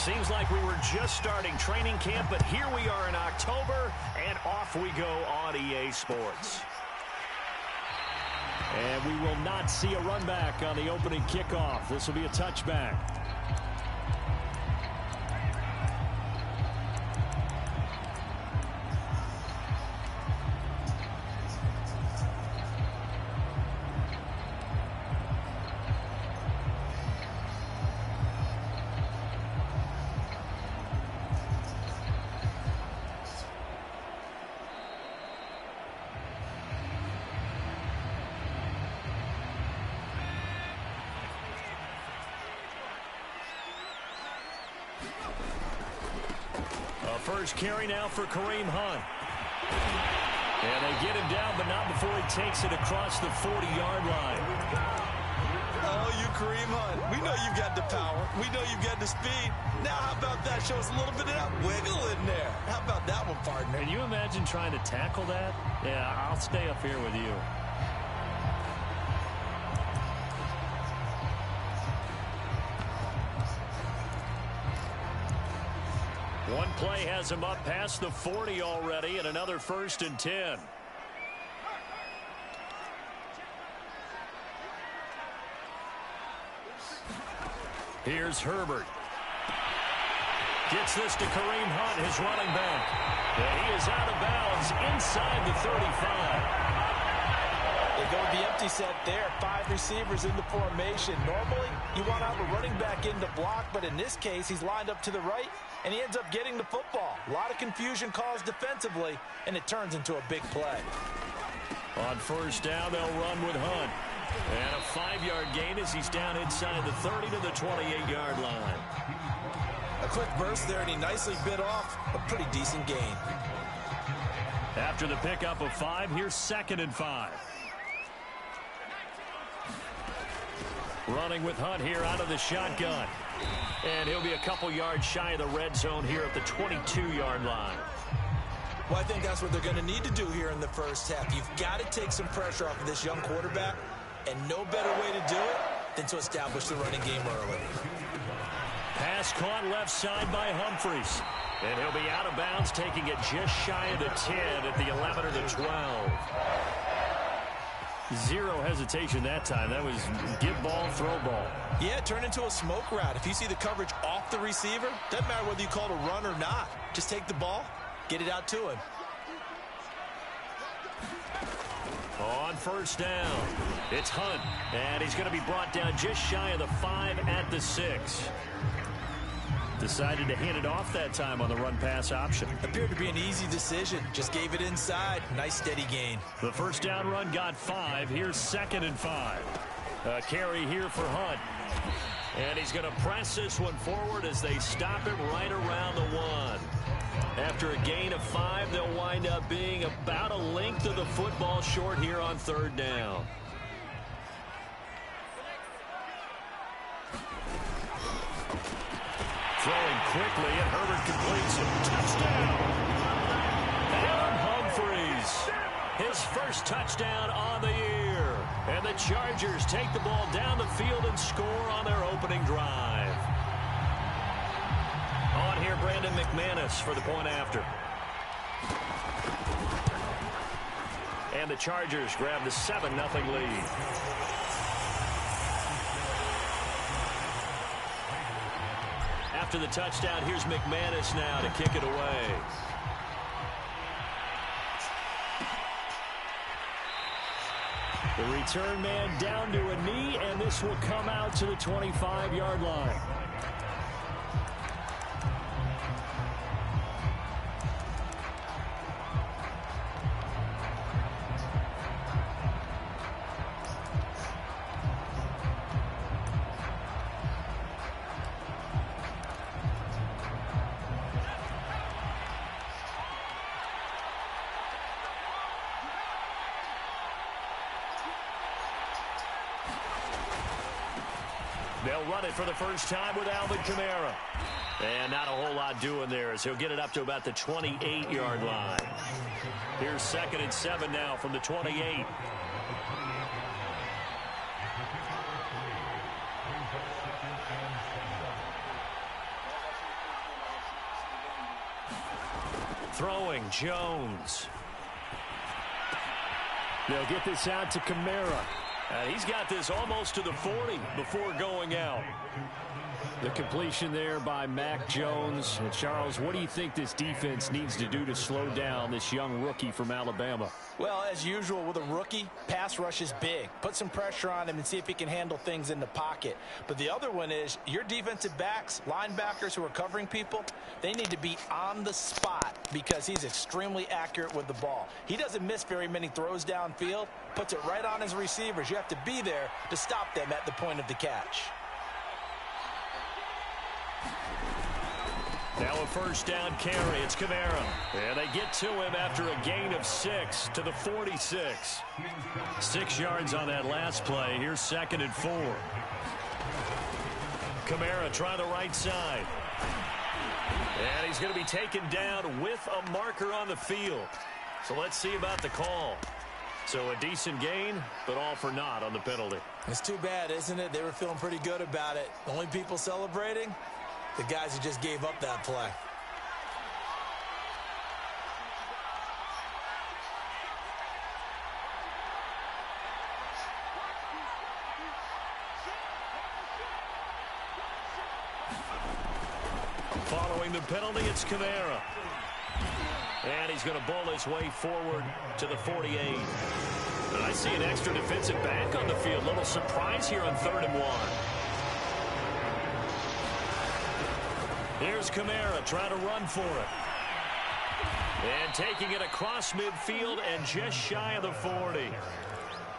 Seems like we were just starting training camp, but here we are in October, and off we go on EA Sports. And we will not see a run back on the opening kickoff. This will be a touchback. First carry now for Kareem Hunt. And they get him down, but not before he takes it across the 40-yard line. Oh, you Kareem Hunt. We know you've got the power. We know you've got the speed. Now how about that? Show us a little bit of that wiggle in there. How about that one, partner? Can you imagine trying to tackle that? Yeah, I'll stay up here with you. One play has him up past the 40 already, and another 1st and 10. Here's Herbert. Gets this to Kareem Hunt, his running back. And he is out of bounds inside the 35. They go with the empty set there. 5 receivers in the formation. Normally, you want to have a running back in the block, but in this case, he's lined up to the right, and he ends up getting the football. A lot of confusion caused defensively, and it turns into a big play. On 1st down, they'll run with Hunt. And a 5-yard gain as he's down inside the 30 to the 28-yard line. A quick burst there, and he nicely bit off a pretty decent gain. After the pickup of 5, here's 2nd and 5. Running with Hunt here out of the shotgun. And he'll be a couple yards shy of the red zone here at the 22-yard line. Well, I think that's what they're going to need to do here in the first half. You've got to take some pressure off of this young quarterback, and no better way to do it than to establish the running game early. Pass caught left side by Humphries. And he'll be out of bounds, taking it just shy of the 10 at the 11 or the 12. Zero hesitation that time. That was give ball, throw ball. Yeah, turn into a smoke route. If you see the coverage off the receiver, doesn't matter whether you call it a run or not. Just take the ball, get it out to him. On 1st down, it's Hunt. And he's going to be brought down just shy of the 5 at the 6. Decided to hand it off that time on the run-pass option. Appeared to be an easy decision. Just gave it inside. Nice steady gain. The 1st down run got 5. Here's 2nd and 5. A carry here for Hunt. And he's going to press this one forward as they stop him right around the 1. After a gain of 5, they'll wind up being about a length of the football short here on 3rd down. Throwing quickly, and Herbert completes it. Touchdown! Adam Humphries, his first touchdown on the year. And the Chargers take the ball down the field and score on their opening drive. On here, Brandon McManus for the point after. And the Chargers grab the 7-0 lead. After the touchdown, here's McManus now to kick it away. The return man down to a knee, and this will come out to the 25-yard line. They'll run it for the first time with Alvin Kamara. And not a whole lot doing there as he'll get it up to about the 28-yard line. Here's 2nd and 7 now from the 28. Throwing, Jones. They'll get this out to Kamara. He's got this almost to the 40 before going out. The completion there by Mac Jones. And Charles, what do you think this defense needs to do to slow down this young rookie from Alabama? Well, as usual with a rookie, pass rush is big. Put some pressure on him and see if he can handle things in the pocket. But the other one is your defensive backs, linebackers who are covering people, they need to be on the spot because he's extremely accurate with the ball. He doesn't miss very many throws downfield, puts it right on his receivers. You have to be there to stop them at the point of the catch. Now a first down carry. It's Kamara. And they get to him after a gain of 6 to the 46. 6 yards on that last play. Here's 2nd and 4. Kamara try the right side. And he's going to be taken down with a marker on the field. So let's see about the call. So a decent gain, but all for naught on the penalty. It's too bad, isn't it? They were feeling pretty good about it. The only people celebrating? The guys who just gave up that play. Following the penalty, it's Kamara. And he's going to bowl his way forward to the 48. And I see an extra defensive back on the field. Little surprise here on 3rd and 1. Here's Kamara trying to run for it. And taking it across midfield and just shy of the 40.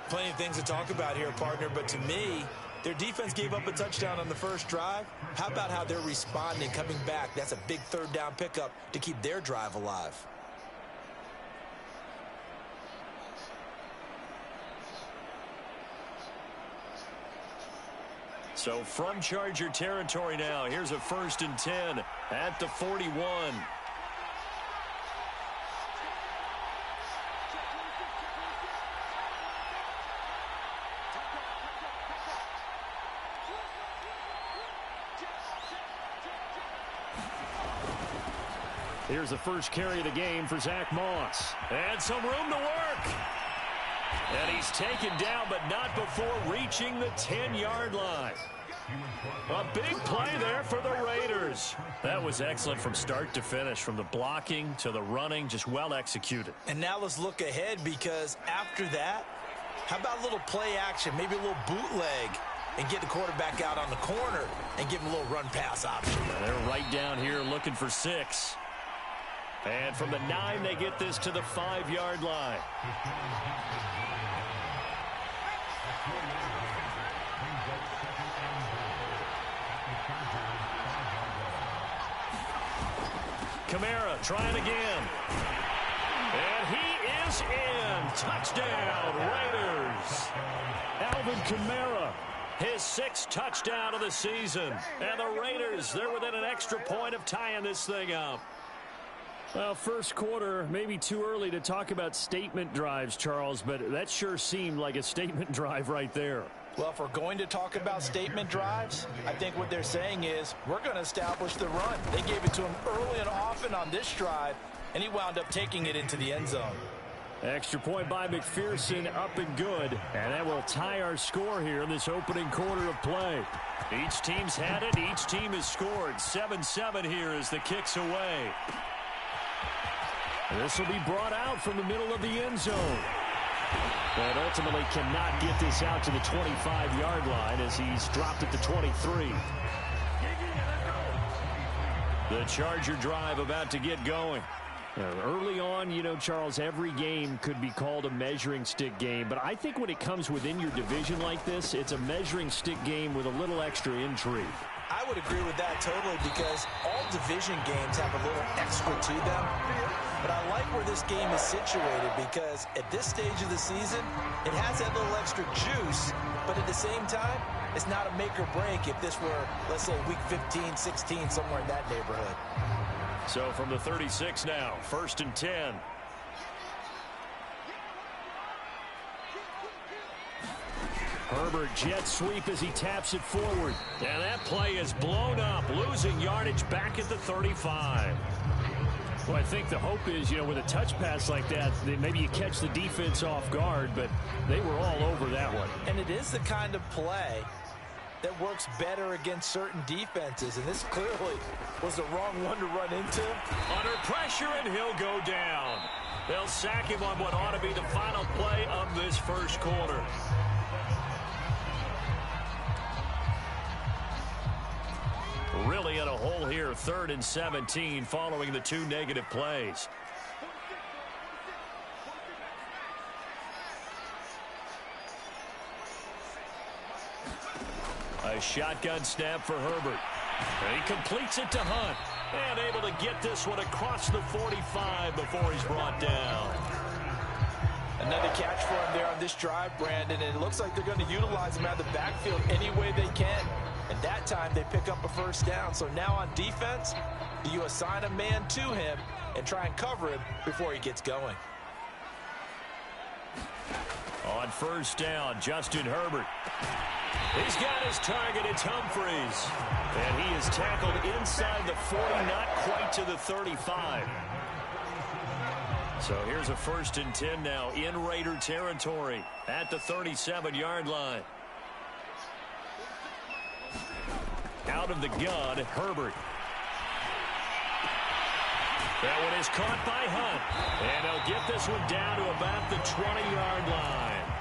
Plenty of things to talk about here, partner, but to me, their defense gave up a touchdown on the first drive. How about how they're responding, coming back? That's a big 3rd down pickup to keep their drive alive. So from Charger territory now, here's a 1st and 10 at the 41. Here's the first carry of the game for Zach Moss. And some room to work. And he's taken down, but not before reaching the 10-yard line. A big play there for the Raiders. That was excellent from start to finish, from the blocking to the running, just well executed. And now let's look ahead, because after that, how about a little play action, maybe a little bootleg, and get the quarterback out on the corner and give him a little run-pass option. They're right down here looking for 6. And from the 9, they get this to the 5-yard line. Kamara trying again. And he is in. Touchdown, Raiders. Alvin Kamara, his 6th touchdown of the season. And the Raiders, they're within an extra point of tying this thing up. Well, first quarter, maybe too early to talk about statement drives, Charles, but that sure seemed like a statement drive right there. Well, if we're going to talk about statement drives, I think what they're saying is we're going to establish the run. They gave it to him early and often on this drive, and he wound up taking it into the end zone. Extra point by McPherson, up and good. And that will tie our score here in this opening quarter of play. Each team's had it. Each team has scored. 7-7 here as the kick's away. This will be brought out from the middle of the end zone. But ultimately cannot get this out to the 25-yard line as he's dropped at the 23. The Charger drive about to get going. Early on, you know, Charles, every game could be called a measuring stick game. But I think when it comes within your division like this, it's a measuring stick game with a little extra intrigue. I would agree with that totally, because all division games have a little extra to them. But I like where this game is situated, because at this stage of the season, it has that little extra juice. But at the same time, it's not a make or break if this were, let's say, week 15, 16, somewhere in that neighborhood. So from the 36 now, 1st and 10. Herbert jet sweep as he taps it forward. And that play is blown up, losing yardage back at the 35. Well, I think the hope is, with a touch pass like that, maybe you catch the defense off guard, but they were all over that one. And it is the kind of play that works better against certain defenses, and this clearly was the wrong one to run into. Under pressure, and he'll go down. They'll sack him on what ought to be the final play of this first quarter. Really in a hole here, 3rd and 17, following the 2 negative plays. A shotgun snap for Herbert. And he completes it to Hunt. And able to get this one across the 45 before he's brought down. Another catch for him there on this drive, Brandon, and it looks like they're going to utilize him out of the backfield any way they can. And that time they pick up a first down. So now on defense, you assign a man to him and try and cover him before he gets going. On first down, Justin Herbert. He's got his target. It's Humphries. And he is tackled inside the 40, not quite to the 35. So here's a 1st and 10 now in Raider territory at the 37-yard line. Out of the gun, Herbert. That one is caught by Hunt. And he'll get this one down to about the 20-yard line.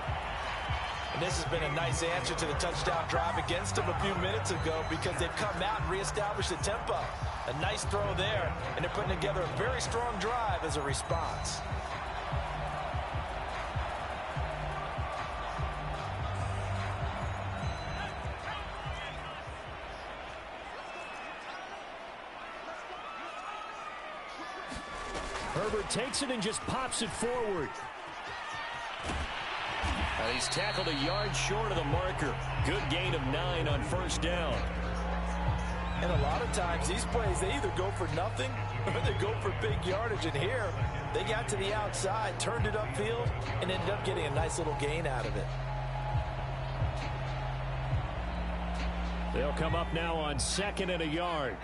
And this has been a nice answer to the touchdown drive against them a few minutes ago because they've come out and reestablished the tempo. A nice throw there, and they're putting together a very strong drive as a response. Herbert takes it and just pops it forward. And he's tackled a yard short of the marker. Good gain of 9 on first down. And a lot of times these plays, they either go for nothing or they go for big yardage. And here, they got to the outside, turned it upfield, and ended up getting a nice little gain out of it. They'll come up now on 2nd and a yard.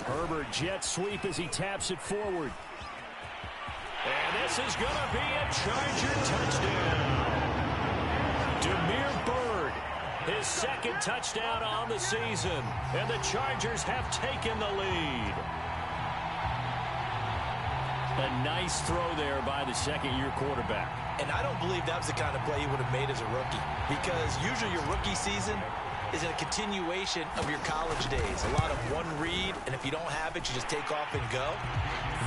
Herbert jet sweep as he taps it forward. And this is going to be a Charger touchdown. Demir Byrd, his 2nd touchdown on the season. And the Chargers have taken the lead. A nice throw there by the 2nd-year quarterback. And I don't believe that was the kind of play he would have made as a rookie. Because usually your rookie season is a continuation of your college days. A lot of one read, and if you don't have it, you just take off and go.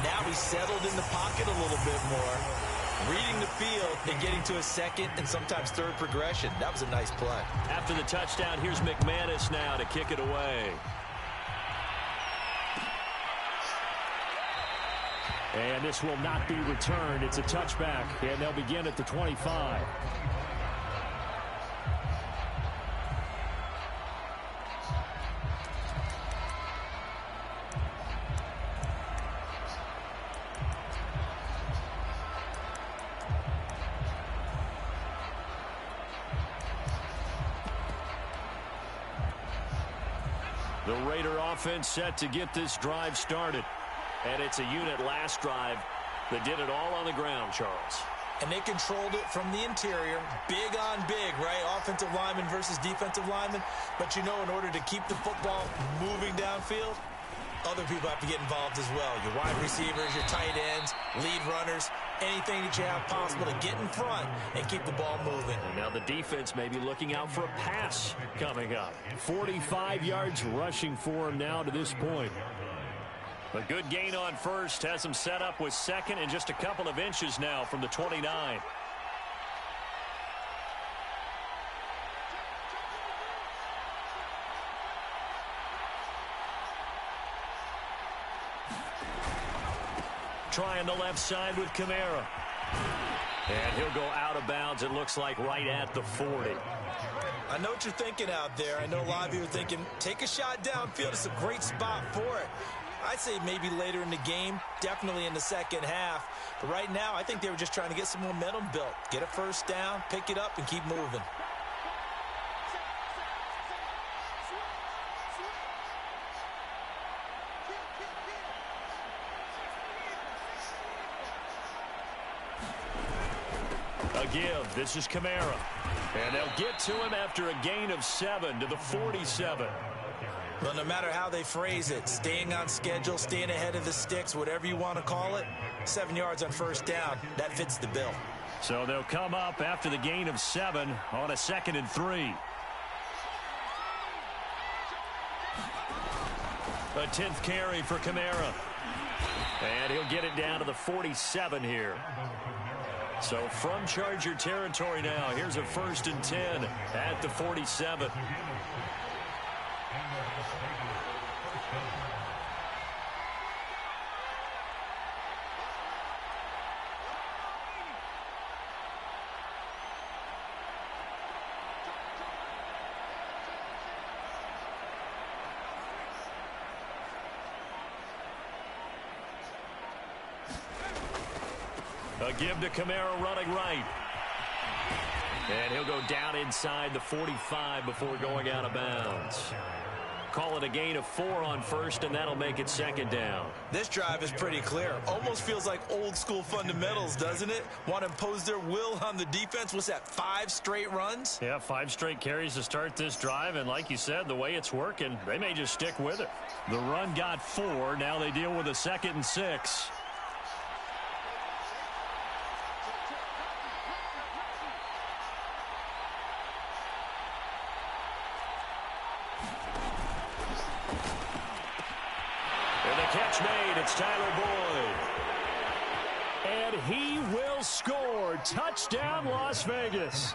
Now he's settled in the pocket a little bit more, reading the field and getting to a 2nd and sometimes 3rd progression. That was a nice play. After the touchdown, here's McManus now to kick it away. And this will not be returned. It's a touchback, and they'll begin at the 25. The Raider offense set to get this drive started. And it's a unit last drive that did it all on the ground, Charles. And they controlled it from the interior. Big on big, right? Offensive lineman versus defensive lineman. But in order to keep the football moving downfield, other people have to get involved as well. Your wide receivers, your tight ends, lead runners, anything that you have possible to get in front and keep the ball moving. And now the defense may be looking out for a pass coming up. 45 yards rushing for him now to this point. A good gain on first has him set up with 2nd and just a couple of inches now from the 29. Trying the left side with Kamara. And he'll go out of bounds, it looks like, right at the 40. I know what you're thinking out there. I know a lot of you are thinking, take a shot downfield. It's a great spot for it. I'd say maybe later in the game, definitely in the second half. But right now, I think they were just trying to get some momentum built. Get a first down, pick it up, and keep moving. give. This is Kamara. And they'll get to him after a gain of 7 to the 47. Well, no matter how they phrase it, staying on schedule, staying ahead of the sticks, whatever you want to call it, 7 yards on first down, that fits the bill. So they'll come up after the gain of 7 on a 2nd and 3. A 10th carry for Kamara. And he'll get it down to the 47 here. So from Charger territory now, here's a 1st and 10 at the 47. A give to Kamara running right. And he'll go down inside the 45 before going out of bounds. Call it a gain of 4 on first, and that'll make it 2nd down. This drive is pretty clear. Almost feels like old school fundamentals, doesn't it? Want to impose their will on the defense. What's that, 5 straight runs? Yeah, 5 straight carries to start this drive, and like you said, the way it's working, they may just stick with it. The run got 4. Now they deal with a 2nd and 6. Catch made. It's Tyler Boyd. And he will score. Touchdown, Las Vegas.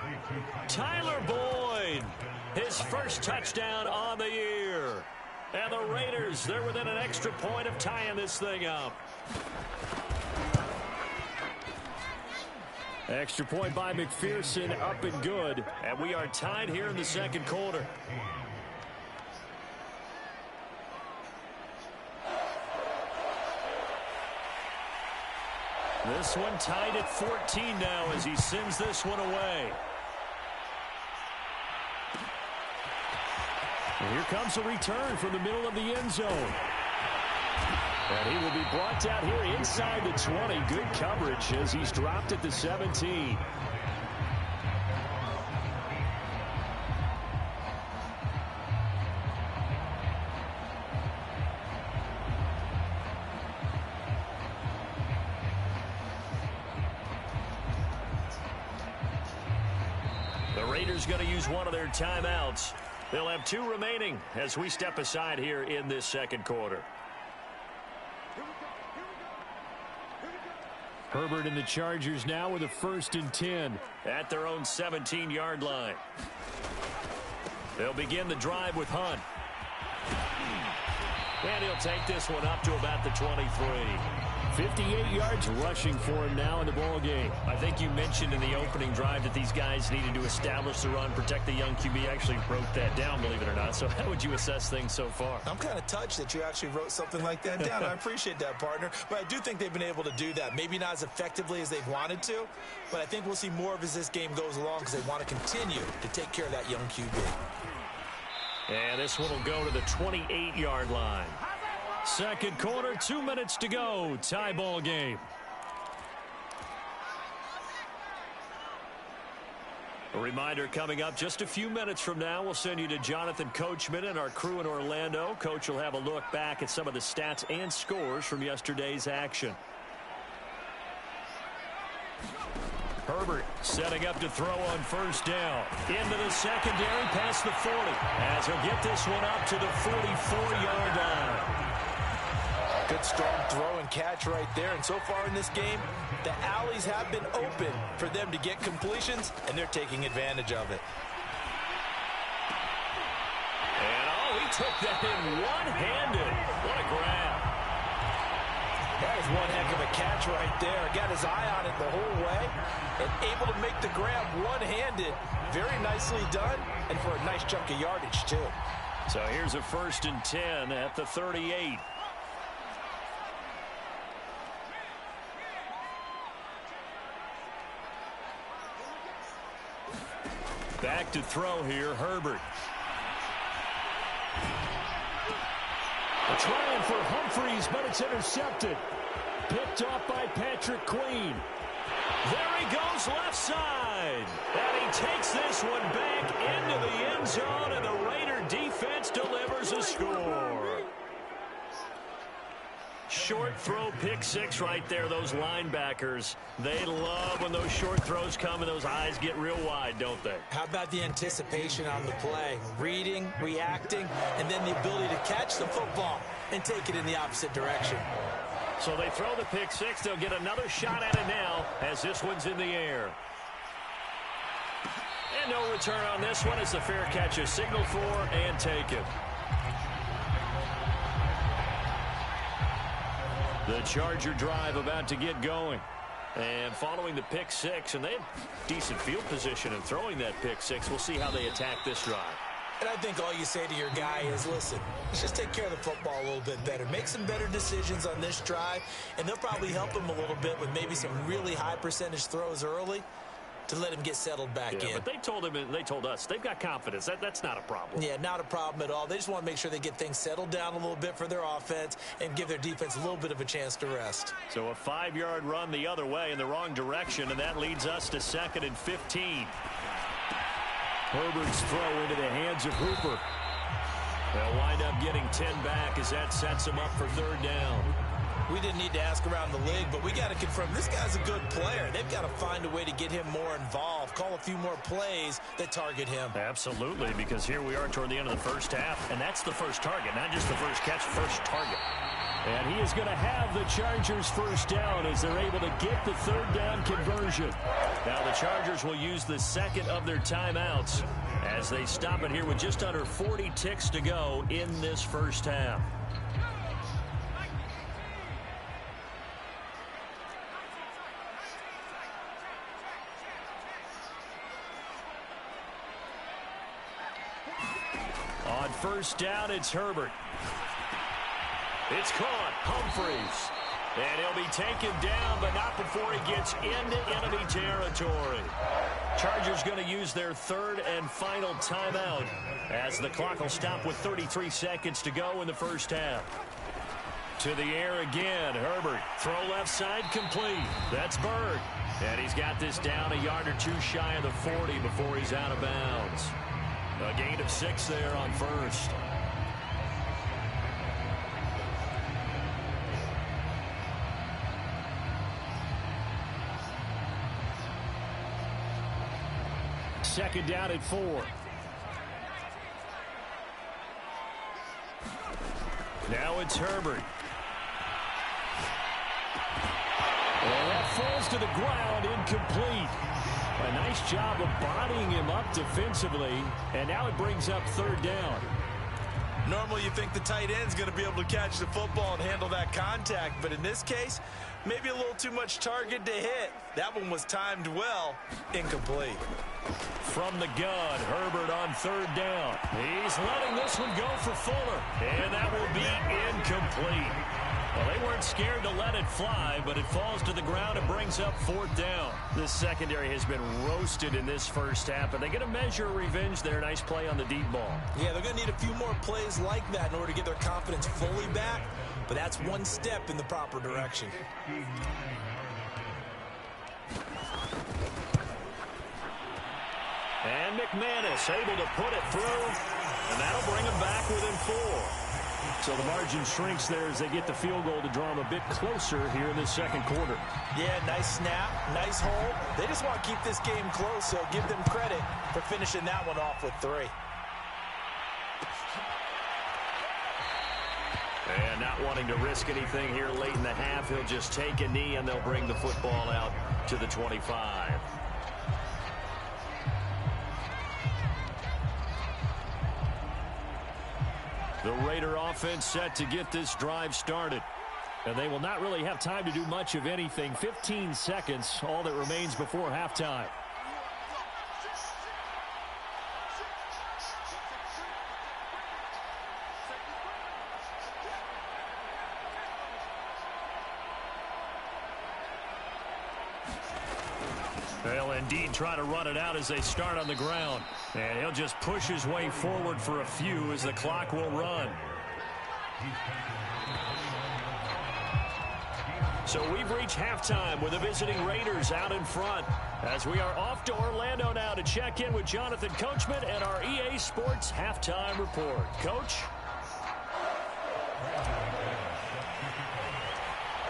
Tyler Boyd, his first touchdown on the year. And the Raiders, they're within an extra point of tying this thing up. Extra point by McPherson, up and good. And we are tied here in the 2nd quarter. This one tied at 14 now as he sends this one away. And here comes a return from the middle of the end zone. And he will be brought down here inside the 20. Good coverage as he's dropped at the 17. Going to use one of their timeouts. They'll have 2 remaining as we step aside here in this 2nd quarter. Herbert and the Chargers now with a 1st and 10 at their own 17-yard line. They'll begin the drive with Hunt. And he'll take this one up to about the 23. 58 yards rushing for him now in the ball game. I think you mentioned in the opening drive that these guys needed to establish the run, protect the young QB. Actually wrote that down, believe it or not. So how would you assess things so far? I'm kind of touched that you actually wrote something like that down. I appreciate that, partner. But I do think they've been able to do that. Maybe not as effectively as they've wanted to, but I think we'll see more of as this game goes along because they want to continue to take care of that young QB. And this one will go to the 28-yard line. 2nd quarter, 2 minutes to go. Tie ball game. A reminder coming up just a few minutes from now. We'll send you to Jonathan Coachman and our crew in Orlando. Coach will have a look back at some of the stats and scores from yesterday's action. Herbert setting up to throw on 1st down. Into the secondary past the 40. As he'll get this one up to the 44-yard line. Good strong throw and catch right there. And so far in this game, the alleys have been open for them to get completions, and they're taking advantage of it. And he took that in one-handed. What a grab. That is one heck of a catch right there. Got his eye on it the whole way and able to make the grab one-handed. Very nicely done, and for a nice chunk of yardage, too. So here's a 1st and 10 at the 38. Back to throw here, Herbert. Trying for Humphreys, but it's intercepted. Picked off by Patrick Queen. There he goes left side. And he takes this one back into the end zone, and the Raider defense delivers a score. Short throw pick six right there. Those linebackers, they love when those short throws come and those eyes get real wide, don't they? How about the anticipation on the play? Reading, reacting, and then the ability to catch the football and take it in the opposite direction. So they throw the pick six. They'll get another shot at it now as this one's in the air. And no return on this one as the fair catch is signaled for and taken. The Charger drive about to get going. And following the pick six, and they have decent field position in throwing that pick six. We'll see how they attack this drive. And I think all you say to your guy is, listen, let's just take care of the football a little bit better. Make some better decisions on this drive, and they'll probably help him a little bit with maybe some really high percentage throws early to let him get settled back in. But they told him, and they told us, they've got confidence. That's not a problem. Yeah, not a problem at all. They just want to make sure they get things settled down a little bit for their offense and give their defense a little bit of a chance to rest. So a 5-yard run the other way in the wrong direction, and that leads us to 2nd and 15. Herbert's throw into the hands of Hooper. They'll wind up getting 10 back as that sets them up for 3rd down. We didn't need to ask around the league, but we got to confirm this guy's a good player. They've got to find a way to get him more involved, call a few more plays that target him. Absolutely, because here we are toward the end of the first half, and that's the first target, not just the first catch, first target. And he is going to have the Chargers first down as they're able to get the 3rd down conversion. Now the Chargers will use the 2nd of their timeouts as they stop it here with just under 40 ticks to go in this first half. On 1st down, it's Herbert. It's caught. Humphreys. And he'll be taken down, but not before he gets into enemy territory. Chargers going to use their 3rd and final timeout as the clock will stop with 33 seconds to go in the first half. To the air again. Herbert. Throw left side complete. That's Bird. And he's got this down a yard or two shy of the 40 before he's out of bounds. A gain of 6 there on 1st. Second down at 4. Now it's Herbert. Well, that falls to the ground, incomplete. A nice job of bodying him up defensively, and now it brings up 3rd down. Normally you think the tight end's going to be able to catch the football and handle that contact, but in this case, maybe a little too much target to hit. That one was timed well. Incomplete. From the gun, Herbert on 3rd down. He's letting this one go for Fuller, and that will be incomplete. Well, they weren't scared to let it fly, but it falls to the ground and brings up 4th down. This secondary has been roasted in this first half, and they get a measure of revenge there. Nice play on the deep ball. Yeah, they're going to need a few more plays like that in order to get their confidence fully back, but that's one step in the proper direction. And McManus able to put it through, and that'll bring them back within 4. So the margin shrinks there as they get the field goal to draw them a bit closer here in this 2nd quarter. Yeah, nice snap, nice hold. They just want to keep this game close, so give them credit for finishing that one off with 3. And not wanting to risk anything here late in the half, he'll just take a knee, and they'll bring the football out to the 25. The Raider offense set to get this drive started. And they will not really have time to do much of anything. 15 seconds, all that remains before halftime. They'll indeed try to run it out as they start on the ground. And he'll just push his way forward for a few as the clock will run. So we've reached halftime with the visiting Raiders out in front, as we are off to Orlando now to check in with Jonathan Coachman and our EA Sports Halftime Report. Coach?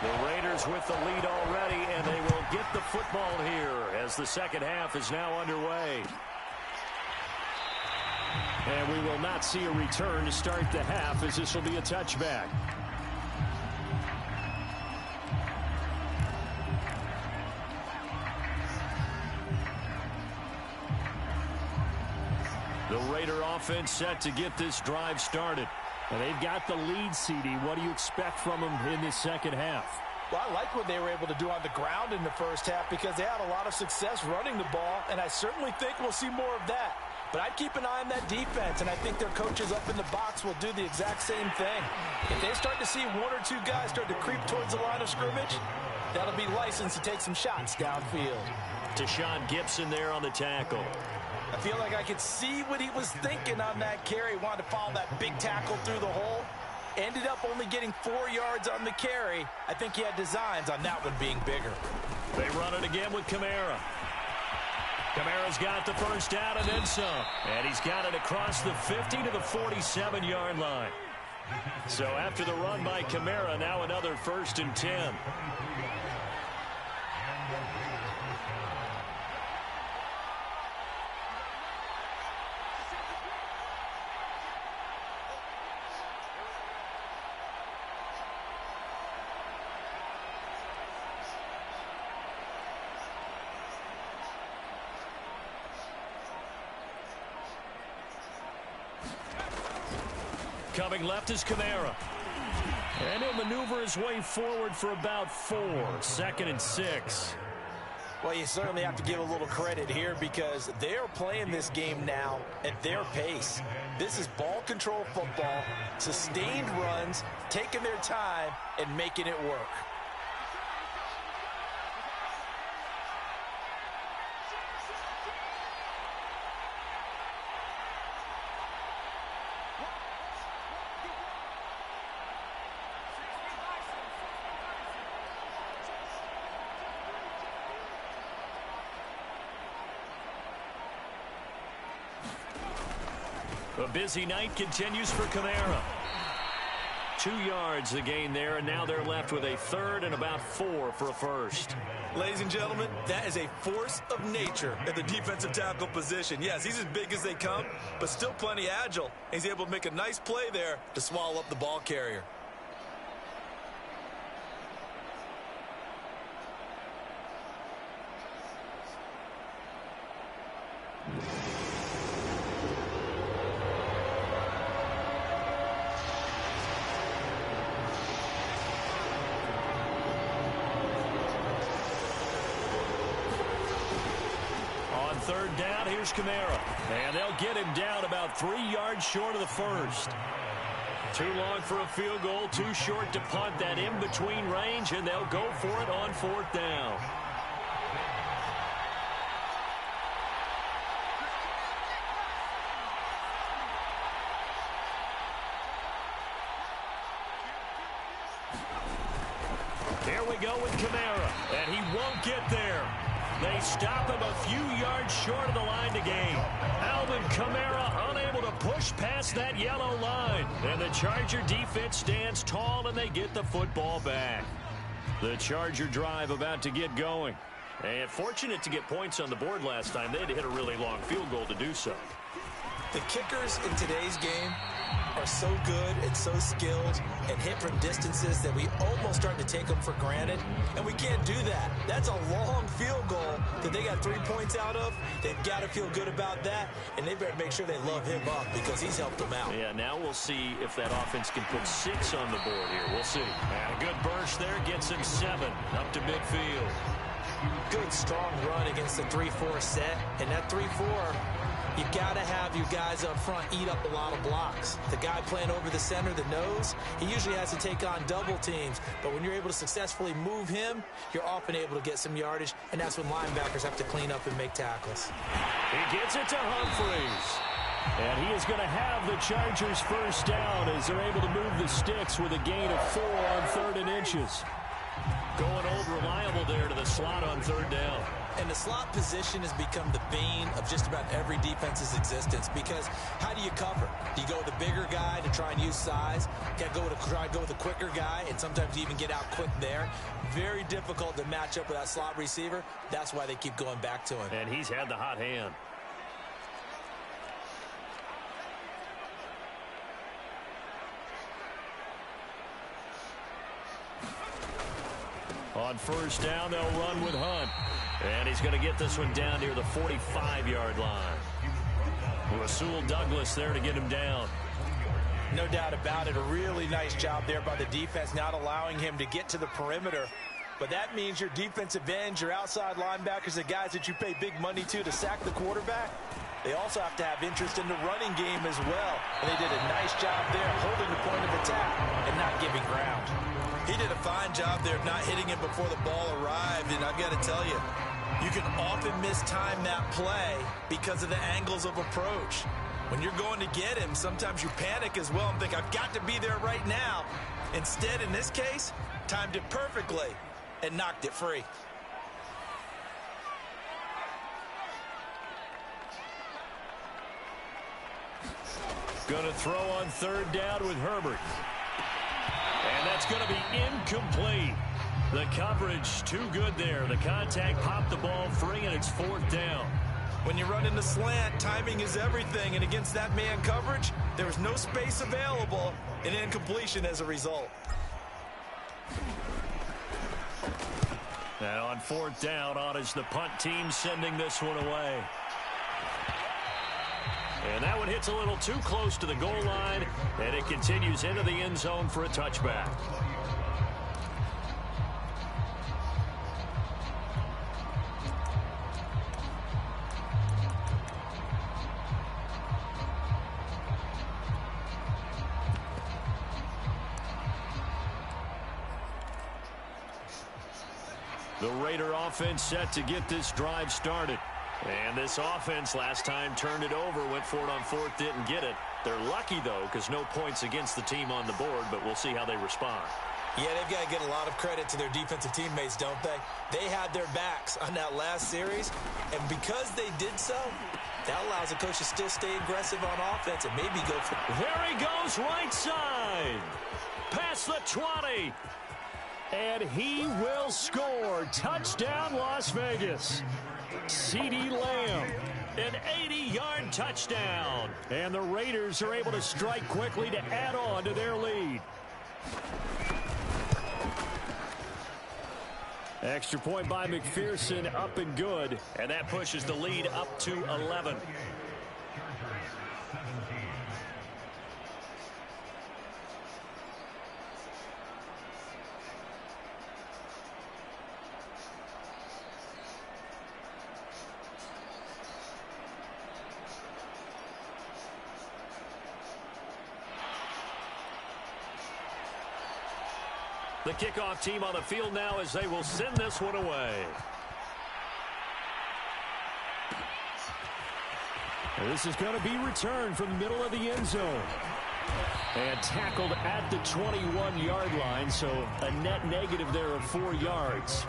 The Raiders with the lead already, and they will get the football here as the second half is now underway. And we will not see a return to start the half, as this will be a touchback. The Raider offense set to get this drive started. And they've got the lead, CD. What do you expect from them in this second half? Well, I like what they were able to do on the ground in the first half because they had a lot of success running the ball, and I certainly think we'll see more of that. But I'd keep an eye on that defense, and I think their coaches up in the box will do the exact same thing. If they start to see one or two guys start to creep towards the line of scrimmage, that'll be licensed to take some shots downfield. Tashawn Gibson there on the tackle. I feel like I could see what he was thinking on that carry. Wanted to follow that big tackle through the hole. Ended up only getting 4 yards on the carry. I think he had designs on that one being bigger. They run it again with Kamara. Kamara's got the first down and then some. And he's got it across the 50 to the 47-yard line. So after the run by Kamara, now another 1st and 10. Coming left is Kamara. And he'll maneuver his way forward for about 4. 2nd and 6. Well, you certainly have to give a little credit here because they are playing this game now at their pace. This is ball control football, sustained runs, taking their time, and making it work. A busy night continues for Kamara. 2 yards the gain there, and now they're left with a 3rd and about 4 for a first. Ladies and gentlemen, that is a force of nature at the defensive tackle position. Yes, he's as big as they come, but still plenty agile. He's able to make a nice play there to swallow up the ball carrier. Third down, here's Kamara. And they'll get him down about 3 yards short of the first. Too long for a field goal, too short to punt that in-between range, and they'll go for it on 4th down. Here we go with Kamara, and he won't get there. They stop him a few yards short of the line to gain. Alvin Kamara unable to push past that yellow line. And the Charger defense stands tall, and they get the football back. The Charger drive about to get going. And fortunate to get points on the board last time. They had to hit a really long field goal to do so. The kickers in today's game are so good and so skilled and hit from distances that we almost start to take them for granted, and we can't do that. That's a long field goal that they got 3 points out of. They've got to feel good about that, and they better make sure they love him up because he's helped them out. Yeah, now we'll see if that offense can put 6 on the board here. We'll see. And a good burst there gets him 7 up to midfield. Good, strong run against the 3-4 set, and that 3-4, you've got to have your guys up front eat up a lot of blocks. The guy playing over the center, the nose, he usually has to take on double teams. But when you're able to successfully move him, you're often able to get some yardage, and that's when linebackers have to clean up and make tackles. He gets it to Humphreys. And he is going to have the Chargers first down as they're able to move the sticks with a gain of 4 on 3rd and inches. Going old reliable there to the slot on third down. And the slot position has become the bane of just about every defense's existence, because how do you cover? Do you go with the bigger guy to try and use size? You got to try and go with a quicker guy, and sometimes you even get out quick there. Very difficult to match up with that slot receiver. That's why they keep going back to him. And he's had the hot hand. On first down, they'll run with Hunt. And he's going to get this one down near the 45-yard line. Rasul Douglas there to get him down. No doubt about it. A really nice job there by the defense, not allowing him to get to the perimeter. But that means your defensive ends, your outside linebackers, the guys that you pay big money to sack the quarterback, they also have to have interest in the running game as well. And they did a nice job there holding the point of attack and not giving ground. He did a fine job there of not hitting him before the ball arrived. And I've got to tell you, you can often mistime that play because of the angles of approach. When you're going to get him, sometimes you panic as well and think, I've got to be there right now. Instead, in this case, timed it perfectly and knocked it free. Going to throw on third down with Herbert. And that's going to be incomplete. The coverage too good there. The contact popped the ball free, and it's fourth down. When you run in the slant, timing is everything. And against that man coverage, there was no space available, and incompletion as a result. And on fourth down, on is the punt team sending this one away. And that one hits a little too close to the goal line, and it continues into the end zone for a touchback. The Raider offense set to get this drive started. And this offense last time turned it over, went for it on fourth, didn't get it. They're lucky, though, because no points against the team on the board, but we'll see how they respond. Yeah, they've got to get a lot of credit to their defensive teammates, don't they? They had their backs on that last series, and because they did so, that allows the coach to still stay aggressive on offense and maybe go for it. There he goes, right side. Past the 20. And he will score. Touchdown, Las Vegas. CeeDee Lamb, an 80-yard touchdown. And the Raiders are able to strike quickly to add on to their lead. Extra point by McPherson, up and good. And that pushes the lead up to 11. The kickoff team on the field now as they will send this one away. And this is going to be returned from the middle of the end zone. And tackled at the 21-yard line, so a net negative there of 4 yards.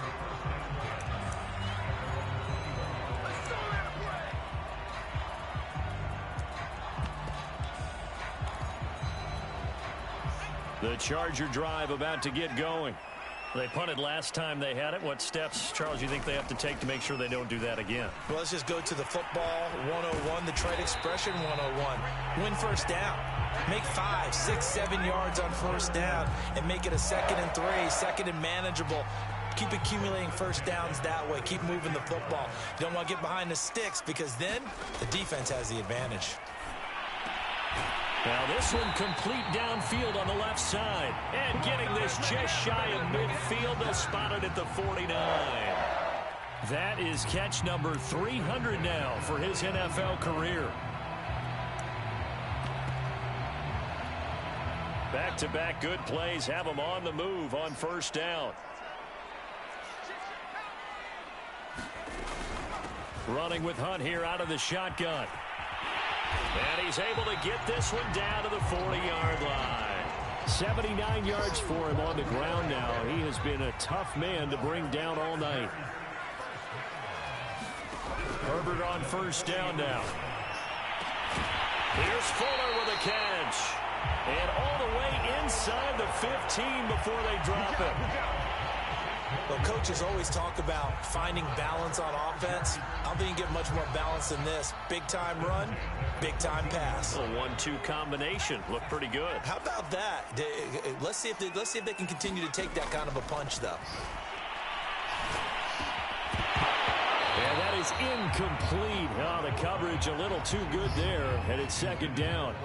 The Charger drive about to get going. They punted last time they had it. What steps, Charles, you think they have to take to make sure they don't do that again? Well, let's just go to the football 101, the trade expression 101. Win first down. Make 5, 6, 7 yards on first down and make it a 2nd and 3, 2nd and manageable. Keep accumulating first downs that way. Keep moving the football. You don't want to get behind the sticks because then the defense has the advantage. Now this one complete downfield on the left side. And getting this just shy of midfield. They'll spot it at the 49. That is catch number 300 now for his NFL career. Back-to-back good plays have him on the move on first down. Running with Hunt here out of the shotgun. And he's able to get this one down to the 40-yard line. 79 yards for him on the ground now. He has been a tough man to bring down all night. Herbert on first down now. Here's Fuller with a catch. And all the way inside the 15 before they drop it. Well, coaches always talk about finding balance on offense. I don't think you get much more balance than this. Big-time run, big-time pass. A 1-2 combination. Looked pretty good. How about that? Let's see if they can continue to take that kind of a punch, though. And that is incomplete. Oh, the coverage a little too good there, and it's second down.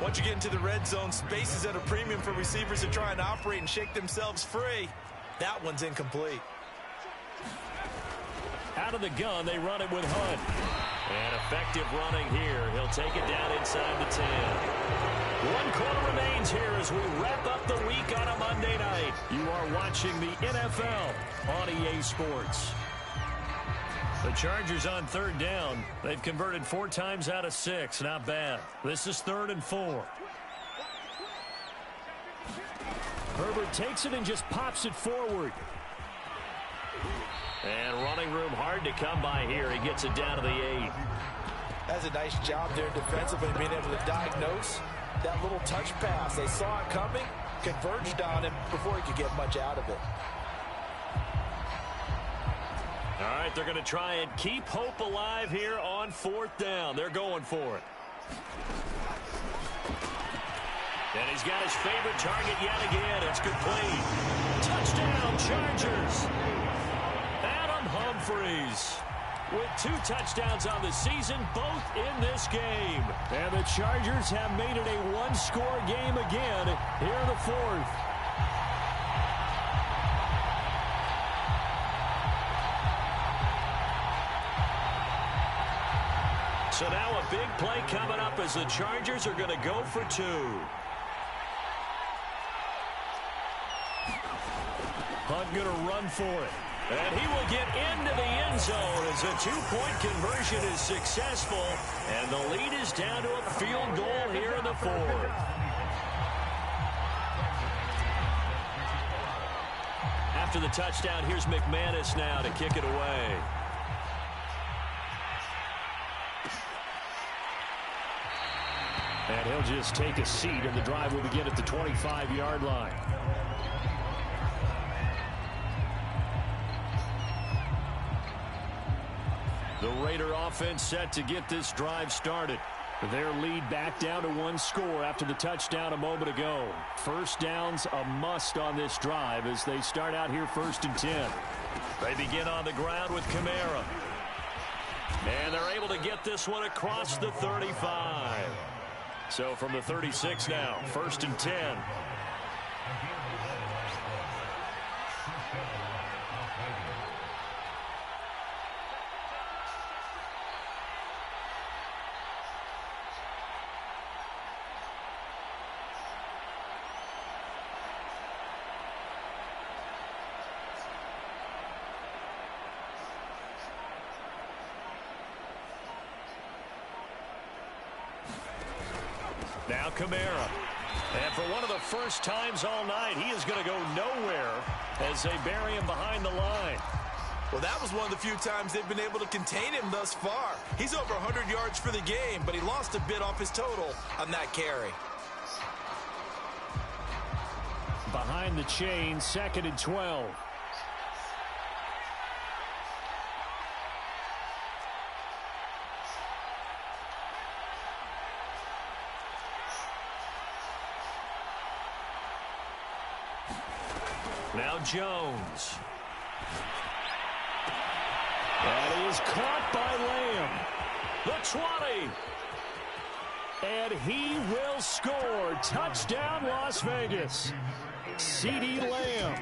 Once you get into the red zone, space is at a premium for receivers to try and operate and shake themselves free. That one's incomplete. Out of the gun, they run it with Hunt. And effective running here. He'll take it down inside the 10. 1 quarter remains here as we wrap up the week on a Monday night. You are watching the NFL on EA Sports. The Chargers on third down. They've converted 4 times out of 6. Not bad. This is 3rd and 4. Herbert takes it and just pops it forward. And running room hard to come by here. He gets it down to the 8. That's a nice job there defensively, being able to diagnose that little touch pass. They saw it coming, converged on him before he could get much out of it. All right, they're going to try and keep hope alive here on 4th down. They're going for it. And he's got his favorite target yet again. It's complete. Touchdown, Chargers. Adam Humphries with 2 touchdowns on the season, both in this game. And the Chargers have made it a 1-score game again here in the 4th. So now a big play coming up as the Chargers are going to go for 2. Hunt going to run for it. And he will get into the end zone as a 2-point conversion is successful. And the lead is down to a field goal here in the 4th. After the touchdown, here's McManus now to kick it away. And he'll just take a seat, and the drive will begin at the 25-yard line. The Raider offense set to get this drive started. Their lead back down to 1 score after the touchdown a moment ago. First down's a must on this drive as they start out here 1st and 10. They begin on the ground with Kamara. And they're able to get this one across the 35. So from the 36 now, 1st and 10. Now Kamara. And for one of the first times all night, he is going to go nowhere as they bury him behind the line. Well, that was one of the few times they've been able to contain him thus far. He's over 100 yards for the game, but he lost a bit off his total on that carry. Behind the chain, 2nd and 12. Now Jones. And he is caught by Lamb. The 20. And he will score. Touchdown, Las Vegas. CeeDee Lamb.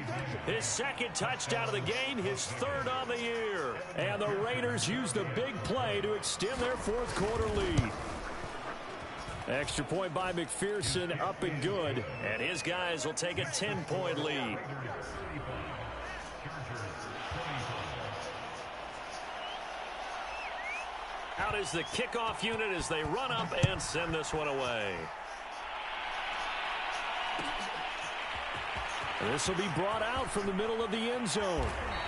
His 2nd touchdown of the game, his 3rd on the year. And the Raiders use the big play to extend their 4th quarter lead. Extra point by McPherson, up and good. And his guys will take a 10-point lead. Out is the kickoff unit as they run up and send this one away. This will be brought out from the middle of the end zone.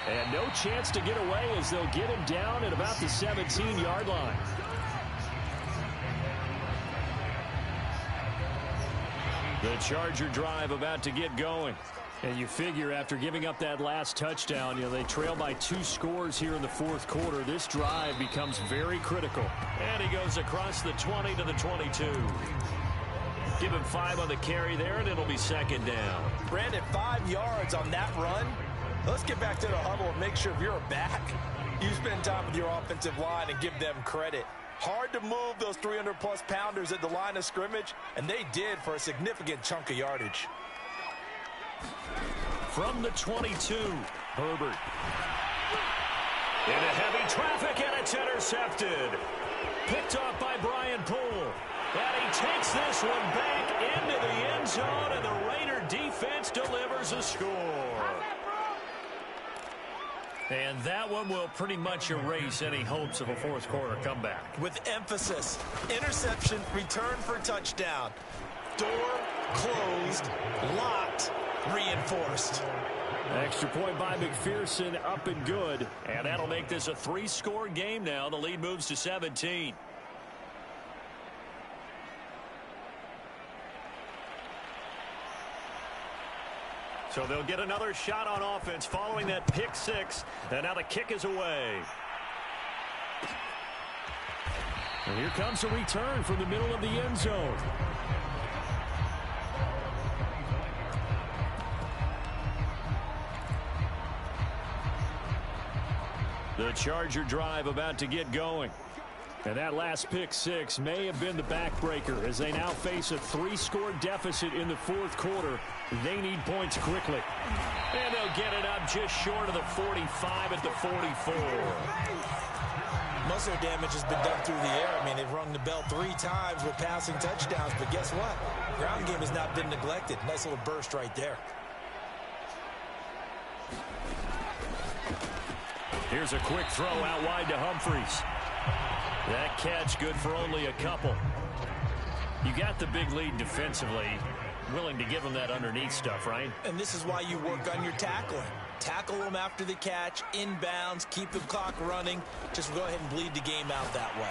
And no chance to get away as they'll get him down at about the 17-yard line. The Charger drive about to get going. And you figure after giving up that last touchdown, they trail by 2 scores here in the fourth quarter. This drive becomes very critical. And he goes across the 20 to the 22. Give him 5 on the carry there, and it'll be second down. Brandon, 5 yards on that run. Let's get back to the huddle and make sure if you're a back, you spend time with your offensive line and give them credit. Hard to move those 300-plus pounders at the line of scrimmage, and they did for a significant chunk of yardage. From the 22, Herbert. Into heavy traffic, and it's intercepted. Picked off by Brian Poole. And he takes this one back into the end zone, and the Raider defense delivers a score. And that one will pretty much erase any hopes of a fourth quarter comeback. With emphasis, interception, return for touchdown. Door closed, locked, reinforced. Extra point by McPherson, up and good. And that'll make this a 3-score game now. The lead moves to 17. So they'll get another shot on offense following that pick 6. And now the kick is away. And here comes a return from the middle of the end zone. The Charger drive about to get going. And that last pick 6 may have been the backbreaker as they now face a 3-score deficit in the fourth quarter. They need points quickly. And they'll get it up just short of the 45 at the 44. Muscle damage has been done through the air. I mean, they've rung the bell 3 times with passing touchdowns, but guess what? Ground game has not been neglected. Nice little burst right there. Here's a quick throw out wide to Humphries. That catch good for only a couple. You got the big lead defensively. Willing to give them that underneath stuff, right? And this is why you work on your tackling. Tackle them after the catch, inbounds, keep the clock running. Just go ahead and bleed the game out that way.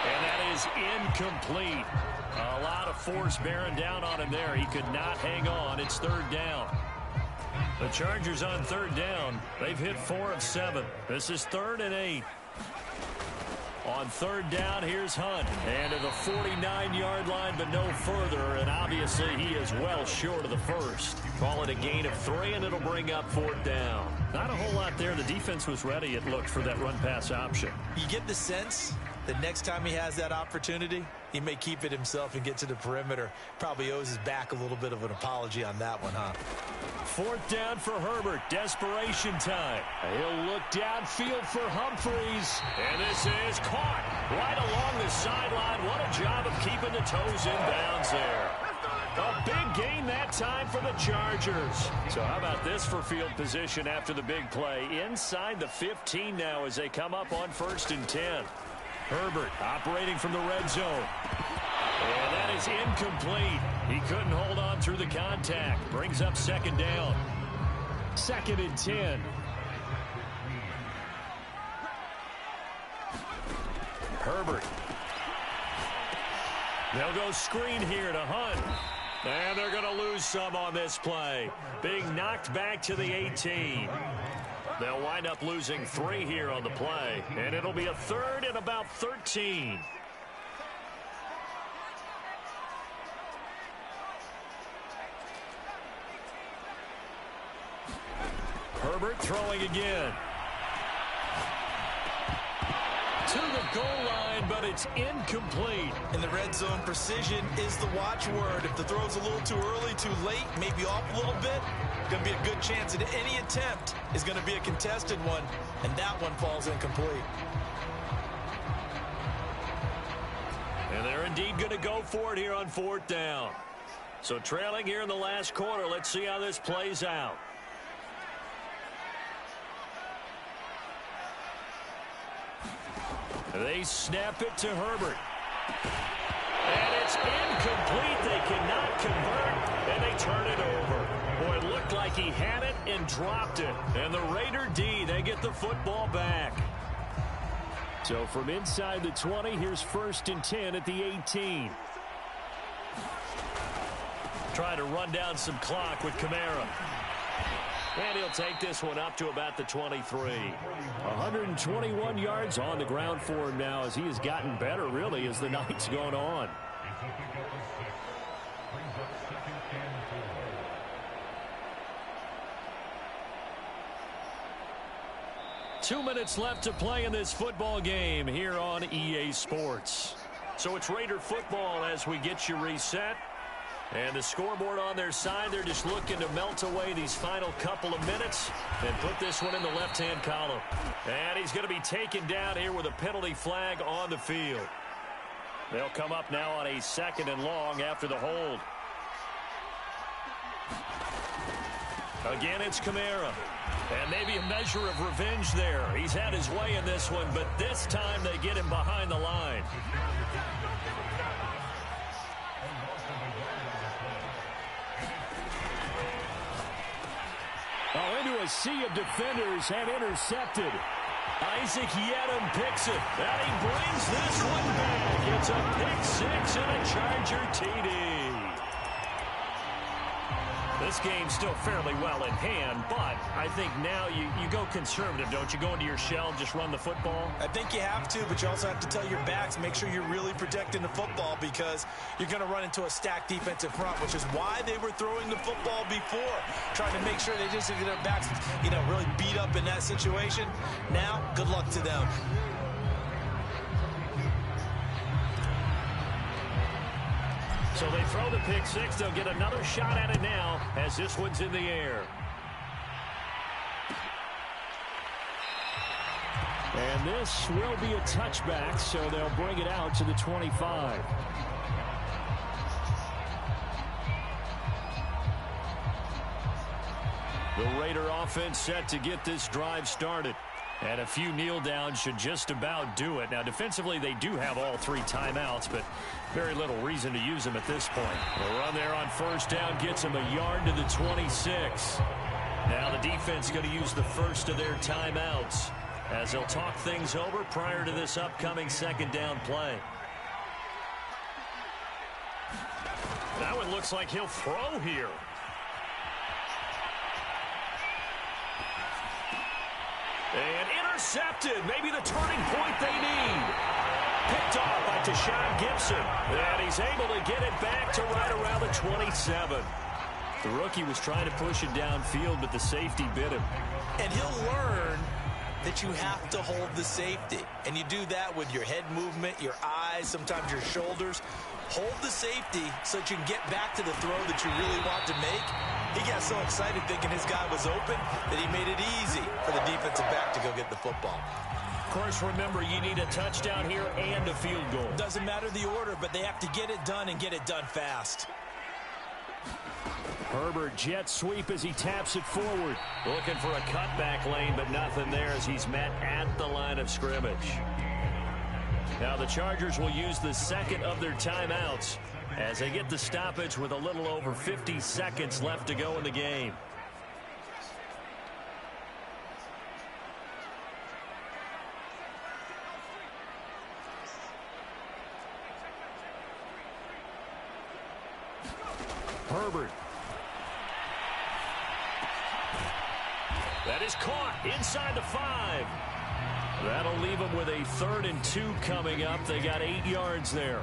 And that is incomplete. A lot of force bearing down on him there. He could not hang on. It's third down. The Chargers on third down. They've hit 4 of 7. This is 3rd and 8. On third down, here's Hunt. And to the 49-yard line, but no further. And obviously, he is well short of the first. Call it a gain of 3, and it'll bring up 4th down. Not a whole lot there. The defense was ready, it looked, for that run-pass option. You get the sense that next time he has that opportunity, he may keep it himself and get to the perimeter. Probably owes his back a little bit of an apology on that one, huh? 4th down for Herbert. Desperation time. He'll look downfield for Humphries. And this is caught right along the sideline. What a job of keeping the toes in bounds there. A big gain that time for the Chargers. So how about this for field position after the big play? Inside the 15 now as they come up on 1st and 10. Herbert operating from the red zone. And that is incomplete. He couldn't hold on through the contact. Brings up 2nd down. 2nd and 10. Herbert. They'll go screen here to Hunt. And they're going to lose some on this play. Being knocked back to the 18. They'll wind up losing 3 here on the play. And it'll be a 3rd and about 13. Herbert throwing again. To the goal line, but it's incomplete. In the red zone, precision is the watchword. If the throw's a little too early, too late, maybe off a little bit, going to be a good chance that any attempt is going to be a contested one, and that one falls incomplete. And they're indeed going to go for it here on 4th down. So trailing here in the last quarter, let's see how this plays out. They snap it to Herbert. And it's It's incomplete. They cannot convert, and they turn it over. Boy, it looked like he had it and dropped it. And the Raider D, they get the football back. So from inside the 20, here's 1st and 10 at the 18. Trying to run down some clock with Kamara. And he'll take this one up to about the 23. 121 yards on the ground for him now as he has gotten better, really, as the night's gone on. Two minutes left to play in this football game here on EA Sports. So it's Raider football as we get you reset. And the scoreboard on their side, they're just looking to melt away these final couple of minutes and put this one in the left-hand column. And he's going to be taken down here with a penalty flag on the field. They'll come up now on a 2nd and long after the hold. Again, it's Kamara. And maybe a measure of revenge there. He's had his way in this one, but this time they get him behind the line. Oh, into a sea of defenders and intercepted. Isaac Yedem picks it. And he brings this one back. It's a pick 6 and a Charger TD. This game's still fairly well in hand, but I think now you go conservative, don't you? Go into your shell, just run the football? I think you have to, but you also have to tell your backs, make sure you're really protecting the football because you're going to run into a stacked defensive front, which is why they were throwing the football before, trying to make sure they just get their backs, really beat up in that situation. Now, good luck to them. So they throw the pick 6. They'll get another shot at it now as this one's in the air. And this will be a touchback, so they'll bring it out to the 25. The Raider offense set to get this drive started. And a few kneel downs should just about do it. Now, defensively, they do have all 3 timeouts, but very little reason to use them at this point. The run there on 1st down gets them a yard to the 26. Now the defense going to use the first of their timeouts as they'll talk things over prior to this upcoming 2nd down play. That one looks like he'll throw here. And intercepted. Maybe the turning point they need. Picked off by Tashawn Gibson. And he's able to get it back to right around the 27. The rookie was trying to push it downfield, but the safety bit him. And he'll learn that you have to hold the safety. And you do that with your head movement, your eyes, sometimes your shoulders. Hold the safety so that you can get back to the throw that you really want to make. He got so excited thinking his guy was open that he made it easy for the defensive back to go get the football. Of course, remember, you need a touchdown here and a field goal. Doesn't matter the order, but they have to get it done and get it done fast. Herbert jet sweep as he taps it forward. Looking for a cutback lane, but nothing there as he's met at the line of scrimmage. Now the Chargers will use the 2nd of their timeouts as they get the stoppage with a little over 50 seconds left to go in the game. Herbert. That is caught inside the 5. That'll leave them with a 3rd and 2 coming up. They got 8 yards there.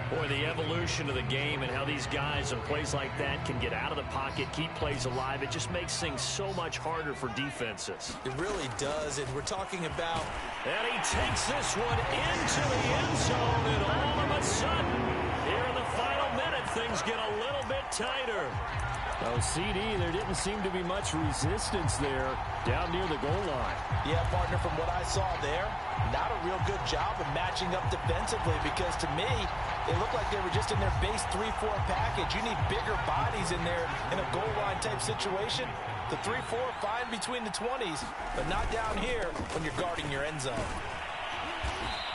Boy, the evolution of the game and how these guys in plays like that can get out of the pocket, keep plays alive, it just makes things so much harder for defenses. It really does, and we're talking about... And he takes this one into the end zone, and all of a sudden, here in the final minute, things get a little bit tighter. Oh, CD, there didn't seem to be much resistance there down near the goal line. Yeah, partner, from what I saw there, not a real good job of matching up defensively because to me, they looked like they were just in their base 3-4 package. You need bigger bodies in there in a goal line type situation. The 3-4 fine between the 20s, but not down here when you're guarding your end zone.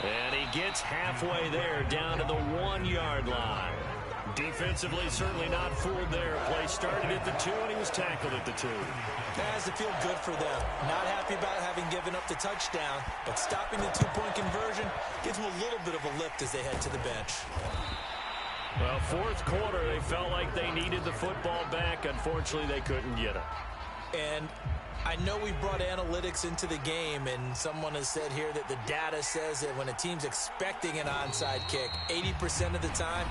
And he gets halfway there, down to the 1-yard line. Defensively, certainly not fooled there. Play started at the 2, and he was tackled at the 2. That has to feel good for them. Not happy about having given up the touchdown, but stopping the 2-point conversion gives them a little bit of a lift as they head to the bench. Well, fourth quarter, they felt like they needed the football back. Unfortunately, they couldn't get it. And I know we brought analytics into the game, and someone has said here that the data says that when a team's expecting an onside kick, 80% of the time,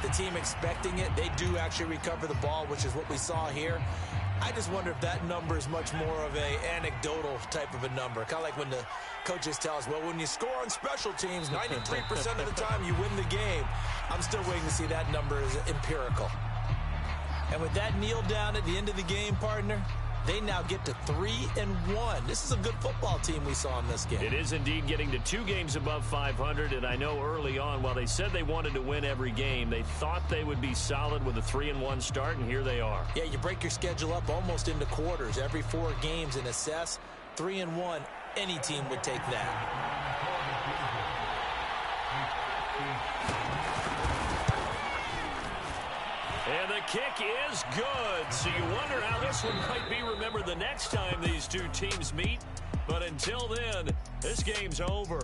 the team expecting it, they do actually recover the ball, which is what we saw here. I just wonder if that number is much more of a anecdotal type of a number. Kind of like when the coaches tell us, well, when you score on special teams, 93% of the time you win the game. I'm still waiting to see that number as empirical. And with that kneel down at the end of the game, partner, they now get to 3-1. This is a good football team we saw in this game. It is indeed getting to 2 games above 500, and I know early on, while they said they wanted to win every game, they thought they would be solid with a 3-1 start, and here they are. Yeah, you break your schedule up almost into quarters, every 4 games, and assess 3-1. Any team would take that. And the kick is good. So you wonder how this one might be remembered the next time these two teams meet. But until then, this game's over.